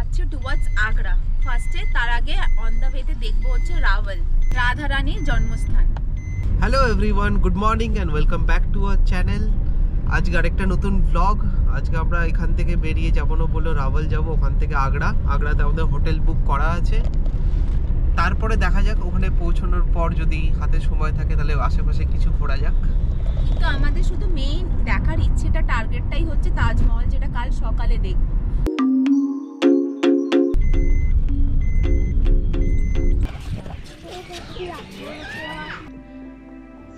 যাচ্ছি টুয়ার্ডস আগ্রা ফার্স্টে। তার আগে অন দ্য ওয়েতে দেখবো হচ্ছে রাওয়াল, রাধা রানীর জন্মস্থান। Hello everyone, good morning and welcome back to our channel. আজকে আরেকটা নতুন ব্লগ। আজকে আমরা এখান থেকে বেরিয়ে যাবো না, বললো রাওয়াল যাব, ওখান থেকে আগ্রাতে আমাদের হোটেল বুক করা আছে। তারপরে দেখা যাক ওখানে পৌঁছানোর পর যদি হাতে সময় থাকে তাহলে আশেপাশে কিছু ঘোরা যাক। কিন্তু আমাদের শুধু মেইন দেখার ইচ্ছেটা, টার্গেটটাই হচ্ছে তাজমহল, যেটা কাল সকালে দেখব।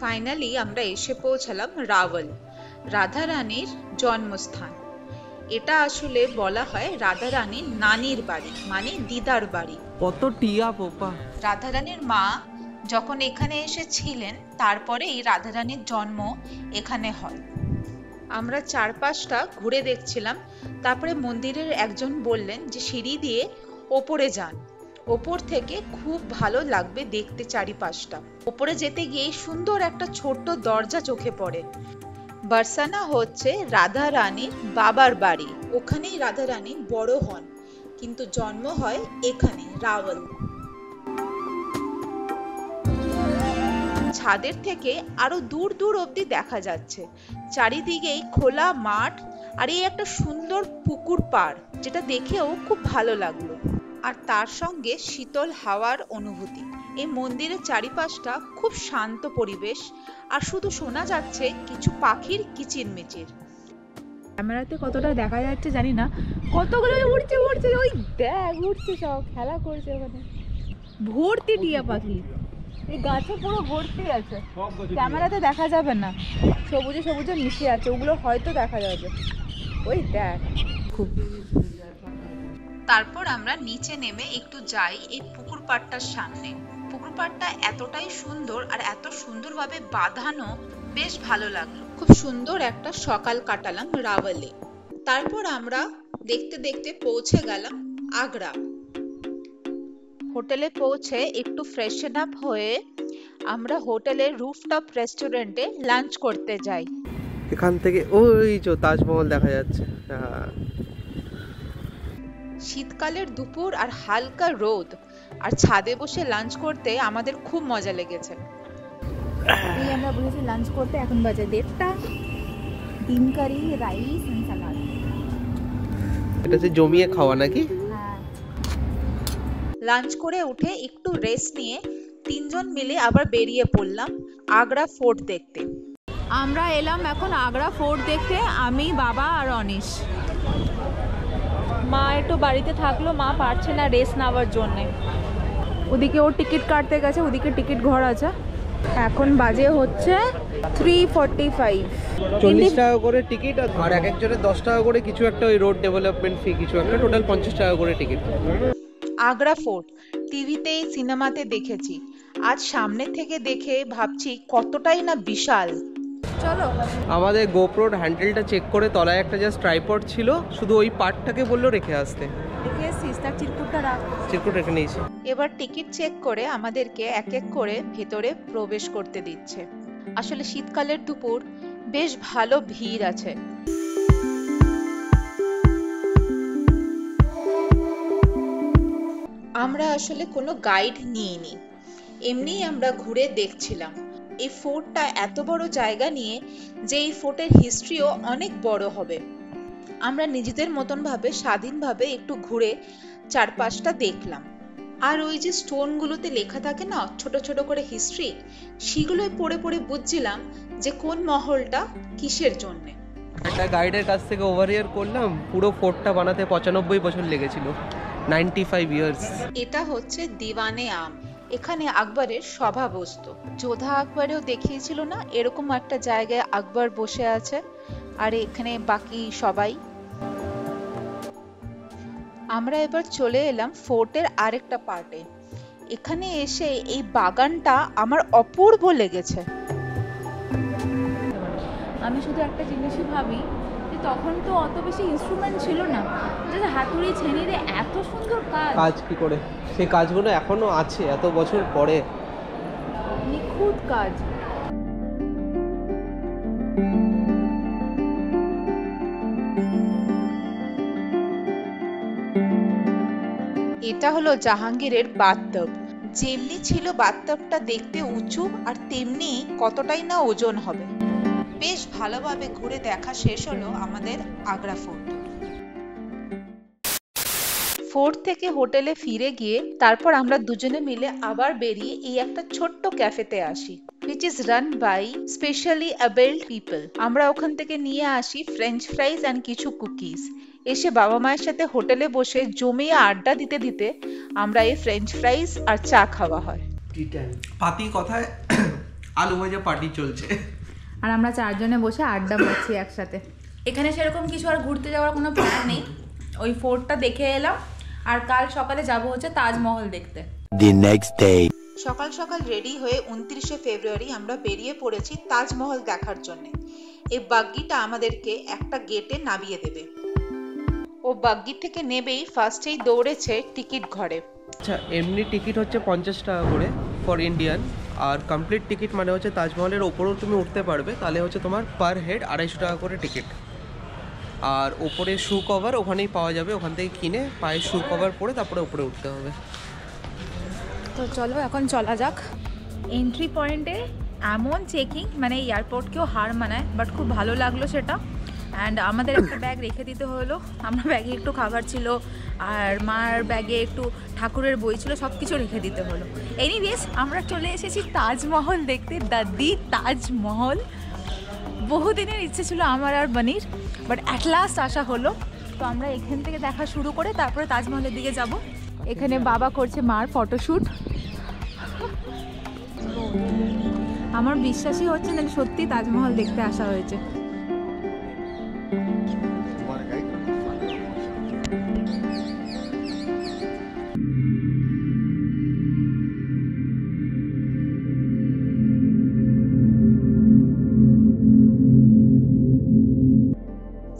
ফাইনালি আমরা এসে পৌঁছালাম রাওয়াল, রাধা রানীর জন্মস্থান। এটা আসলে বলা হয় রাধা রানীর নানির বাড়ি, মানে দিদার বাড়ি। কত টিয়া পোপা। রাধা রানীর মা যখন এখানে এসেছিলেন তারপরে এই রাধা রানীর জন্ম এখানে হয়। আমরা চারপাশটা ঘুরে দেখছিলাম, তারপরে মন্দিরের একজন বললেন যে সিঁড়ি দিয়ে ওপরে যান, ওপর থেকে খুব ভালো লাগবে দেখতে চারিপাশটা। ওপরে যেতে গিয়ে সুন্দর একটা ছোট্ট দরজা চোখে পড়ে। বারসানা হচ্ছে রাধা রানীর বাবার বাড়ি, ওখানেই রাধা রানী বড় হন, কিন্তু জন্ম হয় এখানে রাওয়াল। ছাদের থেকে আরো দূর দূর অবধি দেখা যাচ্ছে, চারিদিকেই খোলা মাঠ আর এই একটা সুন্দর পুকুর পাড়, যেটা দেখেও খুব ভালো লাগলো। আর তার সঙ্গে শীতল হাওয়ার অনুভূতি। এই মন্দিরের চারিপাশটা খুব শান্ত পরিবেশ, আর শুধু শোনা যাচ্ছে কিছু পাখির কিচিরমিচির। ক্যামেরাতে কতটা দেখা যাচ্ছে জানি না, কতগুলো উড়ছে উড়ছে, ওই দেখ উড়ছে, সব খেলা করছে ওখানে, ভর্তি টিয়া পাখি। এই গাছে পুরো ভর্তি আছে, ক্যামেরাতে দেখা যাবে না, সবুজে সবুজে মিশে আছে, ওগুলো হয়তো দেখা যাবে। ওই দেখ। তারপর আমরা নিচে নেমে একটু যাই এই পুকুর পাড়টার সামনে। পুকুর পাড়টা এতটাই সুন্দর আর এত সুন্দরভাবে বাঁধানো, বেশ ভালো লাগলো। খুব সুন্দর একটা সকাল কাটালাম রাওয়ালে। তারপর আমরা দেখতে দেখতে পৌঁছে গেলাম আগ্রা। হোটেলে পৌঁছে একটু ফ্রেশন আপ হয়ে আমরা হোটেলের রুফটপ রেস্টুরেন্টে লাঞ্চ করতে যাই। এখান থেকে ওই যে তাজমহল দেখা যাচ্ছে। শীতকালের দুপুর আর হালকা রোদ, আর ছাদে বসে লাঞ্চ করতে আমাদের খুব মজা লেগেছে। এই আমরা বসেছি লাঞ্চ করতে, এখন বাজে 1:30টা। ডিম কারি, রাইস এন্ড সালাদ। এটা হচ্ছে জমিয়ে খাওয়া নাকি? হ্যাঁ। লাঞ্চ করে উঠে একটু রেস্ট নিয়ে তিনজন মিলে আবার বেরিয়ে পড়লাম আগ্রা ফোর্ট দেখতে। আমরা এলাম এখন আগ্রা ফোর্ট দেখতে, আমি, বাবা আর অনিশ। মা একটু বাড়িতে থাকলো, মা পারছে না রেস্ট নেওয়ার জন্যে। ওদিকে ওর টিকিট কাটতে গেছে, ওদিকে টিকিট ঘর আছে। এখন বাজে হচ্ছে 3:45। 40 টাকা করে টিকিট, আর এক একজনের 10 টাকা করে কিছু একটা, ওই রোড ডেভেলপমেন্ট ফি কিছু একটা, টোটাল 50 টাকা করে টিকিট। আগ্রা ফোর্ট টিভিতে, সিনেমাতে দেখেছি, আজ সামনে থেকে দেখে ভাবছি কতটাই না বিশাল। চলো। আমাদের গোপ্রোর হ্যান্ডেলটা চেক করে তলায় একটা জাস্ট ট্রাইপড ছিল, শুধু ওই পার্টটাকে বললো রেখে আসতে। দেখে এসছিস, তার চিরকুটটা রাখ। চিরকুট রেখে নিয়েছি। এবার টিকিট চেক করে আমাদেরকে এক এক করে ভেতরে প্রবেশ করতে দিচ্ছে। আসলে শীতকালের দুপুর, বেশ ভালো ভিড় আছে। আমরা আসলে কোনো গাইড নিইনি, এমনি আমরা ঘুরে দেখছিলাম। এই ফোর্টটা এত বড় জায়গা নিয়ে যে এই ফোর্টের হিস্ট্রিও অনেক বড় হবে। আমরা নিজেদের মতন ভাবে স্বাধীনভাবে একটু ঘুরে চারপাশটা দেখলাম। আর ওই যে স্টোনগুলোতে লেখা থাকে না ছোট ছোট করে হিস্ট্রি, সেগুলোই পড়ে পড়ে বুঝছিলাম যে কোন মহলটা কিসের জন্য। একটা গাইডের কাছ থেকে ওভারহিয়ার করলাম, পুরো ফোর্টটা বানাতে 95 বছর লেগেছিল, 95 ইয়ার্স। এটা হচ্ছে দিওয়ানে আম, এখানে আকবরের সভা বসতো। যোধা আকবরেও দেখিয়েছিল না এরকম একটা জায়গায় আকবর বসে আছে, আর এখানে বাকি সবাই। আমরা এবার চলে এলাম ফোর্টের আরেকটা পার্টে। এখানে এসে এই বাগানটা আমার অপূর্ব লেগেছে। আমি শুধু একটা জিনিসই ভাবি যে তখন তো অত বেশি ইনস্ট্রুমেন্ট ছিল না, যে হাতুড়ি ছেনিরে এত সুন্দর কাজ কি করে সেই কাজগুলো এখনো আছে এত বছর পরে, নিখুঁত কাজ। এটা হলো জাহাঙ্গীরের বাথটব। যেমনি ছিল বাথটবটা দেখতে উঁচু, আর তেমনি কতটাই না ওজন হবে। বেশ ভালোভাবে ঘুরে দেখা শেষ হলো আমাদের আগ্রা ফোর্ট। ফোর্ট থেকে হোটেলে ফিরে গিয়ে তারপর আমরা দুজনে মিলে আবার বেরিয়ে এই একটা ছোট্ট ক্যাফেতে আসি, which is run by specially abled people। আমরা ওখান থেকে নিয়ে আসি ফ্রেঞ্চ ফ্রাইজ অ্যান্ড কিছু কুকিজ। এসে বাবা মায়ের সাথে হোটেলে বসে জমিয়ে আড্ডা দিতে দিতে আমরা এই ফ্রেঞ্চ ফ্রাইজ আর চা খাওয়া হয়। পাতি কথায় আলু ভাজা পার্টি চলছে, আর আমরা চারজনে বসে আড্ডা মারছি একসাথে। এখানে সেরকম কিছু আর ঘুরতে যাওয়ার কোনো প্ল্যান নেই, ওই ফোর্টটা দেখে এলাম, আর কাল সকালে যাব হচ্ছে তাজমহল দেখতে। সকাল সকাল রেডি হয়ে 29শে ফেব্রুয়ারি আমরা বেরিয়ে পড়েছি তাজমহল দেখার জন্য। এই বাগ্গিটা আমাদেরকে একটা গেটে নামিয়ে দেবে। ও বাগ্গি থেকে নেবেই ফার্স্টেই দৌড়েছে টিকিট ঘরে। আচ্ছা, এমনি টিকিট হচ্ছে 50 টাকা করে ফর ইন্ডিয়ান, আর কমপ্লিট টিকিট মানে হচ্ছে তাজমহলের ওপরেও তুমি উঠতে পারবে, তাহলে হচ্ছে তোমার পার হেড 250 টাকা করে টিকিট। আর ওপরে শু কভার ওখানেই পাওয়া যাবে, ওখান থেকে কিনে পায়ে শু কভার পরে তারপরে ওপরে উঠতে হবে। তো চলো এখন চলা যাক। এন্ট্রি পয়েন্টে এমন চেকিং, মানে এয়ারপোর্টকেও হার মানায়, বাট খুব ভালো লাগলো সেটা। অ্যান্ড আমাদের একটা ব্যাগ রেখে দিতে হলো, আমার ব্যাগে একটু খাবার ছিল আর মার ব্যাগে একটু ঠাকুরের বই ছিল, সব কিছু রেখে দিতে হলো। এনিওয়েজ আমরা চলে এসেছি তাজমহল দেখতে, দি তাজমহল। বহুদিনের ইচ্ছে ছিল আমার আর বানির, বাট অ্যাট লাস্ট আসা হলো। তো আমরা এখান থেকে দেখা শুরু করে তারপরে তাজমহলের দিকে যাব। এখানে বাবা করছে মার ফটোশ্যুট। আমার বিশ্বাসই হচ্ছে না সত্যি তাজমহল দেখতে আসা হয়েছে।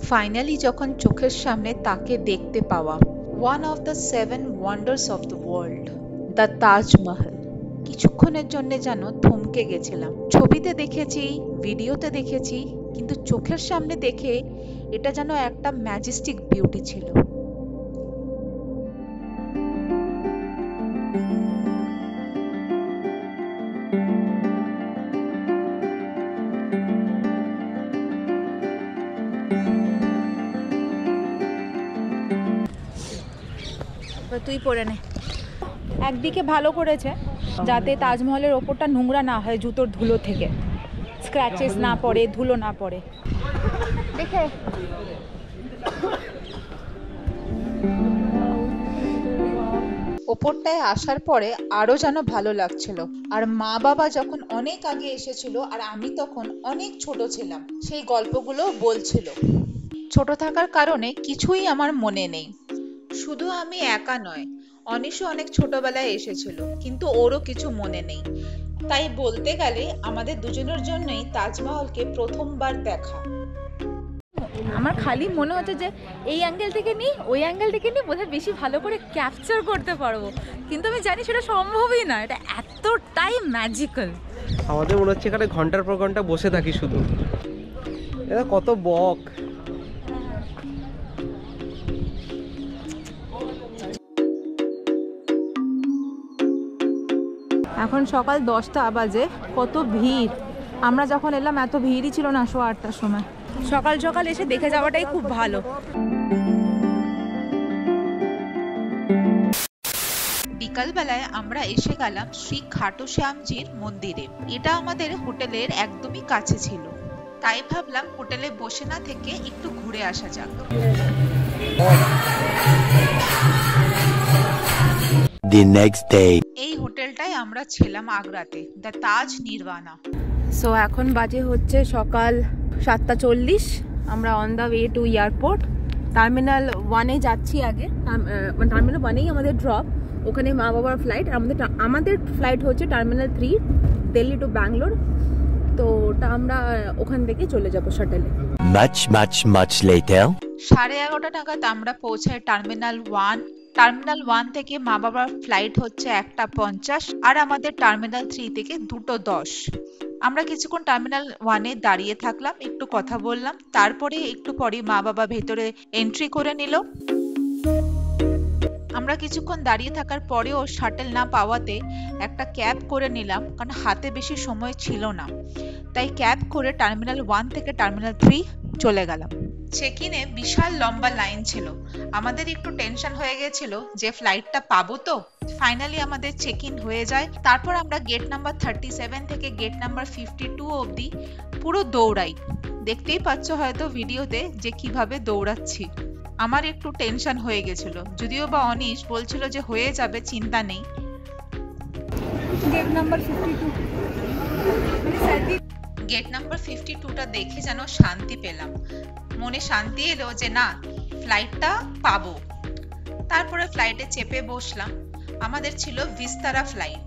ফাইনালি যখন চোখের সামনে তাকে দেখতে পাওয়া, one of the 7 wonders of the world, the Taj Mahal, কিছুক্ষণের জন্য যেন থমকে গেছিলাম। ছবিতে দেখেছি, ভিডিওতে দেখেছি, কিন্তু চোখের সামনে দেখে এটা যেন একটা ম্যাজেস্টিক বিউটি ছিল। তুই পরে নে। একদিকে ভালো করেছে যাতে তাজমহলের ওপরটা নোংরা না হয়, জুতোর ধুলো থেকে স্ক্র্যাচেস না পড়ে, ধুলো না পড়ে। দেখে ওপরটায় আসার পরে আরো যেন ভালো লাগছিল। আর মা বাবা যখন অনেক আগে এসেছিল আর আমি তখন অনেক ছোট ছিলাম, সেই গল্পগুলো বলছিল। ছোট থাকার কারণে কিছুই আমার মনে নেই। শুধু আমি একা নয়, অনিশও অনেক ছোটবেলায় এসেছিল, কিন্তু ওরও কিছু মনে নেই। তাই বলতে গেলে আমাদের দুজনের জন্যই তাজমহলকে প্রথমবার দেখা। আমার খালি মনে হচ্ছে যে এই অ্যাঙ্গেল থেকে নিই, ওই অ্যাঙ্গেল থেকে নিই, বোধহয় বেশি ভালো করে ক্যাপচার করতে পারবো, কিন্তু আমি জানি সেটা সম্ভবই না। এটা এতটাই ম্যাজিক্যাল। আমাদের মনে হচ্ছে এখানে ঘন্টার পর ঘন্টা বসে থাকি শুধু। এটা কত বক। এখন সকাল 10টা বাজে, কত ভিড়। আমরা যখন এলাম এত ভিড়ই ছিল না 8টার সময়। সকাল সকাল এসে দেখে যাওয়াটাই খুব ভালো। বিকালবেলায় আমরা এসে গেলাম শ্রী খাটু শ্যামজির মন্দিরে। এটা আমাদের হোটেলের একদমই কাছে ছিল, তাই ভাবলাম হোটেলে বসে না থেকে একটু ঘুরে আসা যাক। এই হোটেলটাই আমরা ছিলাম আগ্রাতে, দ্য তাজ নির্বাণা। সো এখন বাজে হচ্ছে সকাল 7:40। আমরা on the way to airport. Terminal 1-এ যাচ্ছি আগে। টার্মিনাল 1-এই আমাদের ড্রপ, ওখানে মা বাবার ফ্লাইট। আমাদের ফ্লাইট হচ্ছে টার্মিনাল 3, দিল্লি টু ব্যাঙ্গালোর। তো ওটা আমরা ওখান থেকে চলে যাবো শাটেলে। much later 11:30 নাগাদ আমরা পৌঁছাই টার্মিনাল 1। টার্মিনাল 1 থেকে মা বাবার ফ্লাইট হচ্ছে 1:50, আর আমাদের টার্মিনাল 3 থেকে 2:10। আমরা কিছুক্ষণ টার্মিনাল 1-এ দাঁড়িয়ে থাকলাম, একটু কথা বললাম, তারপরে একটু পরে মা বাবা ভেতরে এন্ট্রি করে নিল। আমরা আমরা কিছুক্ষণ দাঁড়িয়ে থাকার পরেও শাটেল না পাওয়াতে একটা ক্যাব করে নিলাম, কারণ হাতে বেশি সময় ছিল না। তাই ক্যাব করে টার্মিনাল 1 থেকে টার্মিনাল 3 চলে গেলাম। চেক ইনে বিশাল লম্বা লাইন ছিল, আমাদের একটু টেনশন হয়ে গেছিল যে ফ্লাইটটা পাবো তো। ফাইনালি আমাদের চেক ইন হয়ে যায়। তারপর আমরা গেট নাম্বার 37 থেকে গেট নাম্বার 52 অবধি পুরো দৌড়াই। দেখতেই পাচ্ছ হয়তো ভিডিওতে যে কিভাবে দৌড়াচ্ছি। আমার একটু টেনশন হয়ে গেছিল, যদিও বা অনিশ বলছিল যে হয়ে যাবে, চিন্তা নেই। গেট নাম্বার 52 গেট নাম্বার 52টা দেখে যেন শান্তি পেলাম, মনে শান্তি এলো যে না ফ্লাইটটা পাবো। তারপরে ফ্লাইটে চেপে বসলাম। আমাদের ছিল ভিস্তারা ফ্লাইট।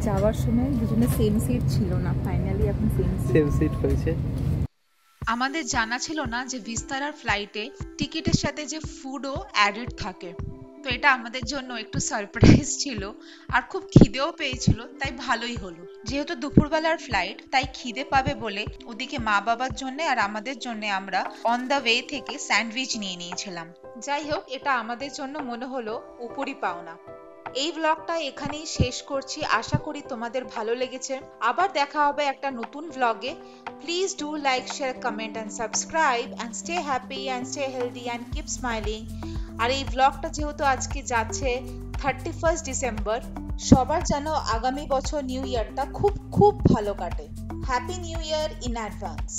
যাওয়ার সময় দুজনে সেম সিট ছিল না, ফাইনালি এখন সেম সিট হয়েছে। আমাদের জানা ছিল না যে ভিস্তারার ফ্লাইটে টিকিটের সাথে যে ফুডও অ্যাডেড থাকে, তো এটা আমাদের জন্য একটু সারপ্রাইজ ছিল। আর খুব খিদেও পেয়েছিল, তাই ভালোই হলো। যেহেতু দুপুরবেলার ফ্লাইট, তাই খিদে পাবে বলে ওদিকে মা বাবার জন্য আর আমাদের জন্য আমরা অন দ্য ওয়ে থেকে স্যান্ডউইচ নিয়ে নিয়েছিলাম। যাই হোক, এটা আমাদের জন্য মনে হলো উপরি পাওনা। এই ব্লগটা এখানেই শেষ করছি, আশা করি তোমাদের ভালো লেগেছে। আবার দেখা হবে একটা নতুন ব্লগে। Please do like, share, comment and subscribe and stay happy and stay healthy and keep smiling. আর এই ব্লগটা যেহেতু আজকে যাচ্ছে 31 ডিসেম্বর, সবার যেন আগামী বছর নিউ ইয়ারটা খুব খুব ভালো কাটে। Happy new year in advance.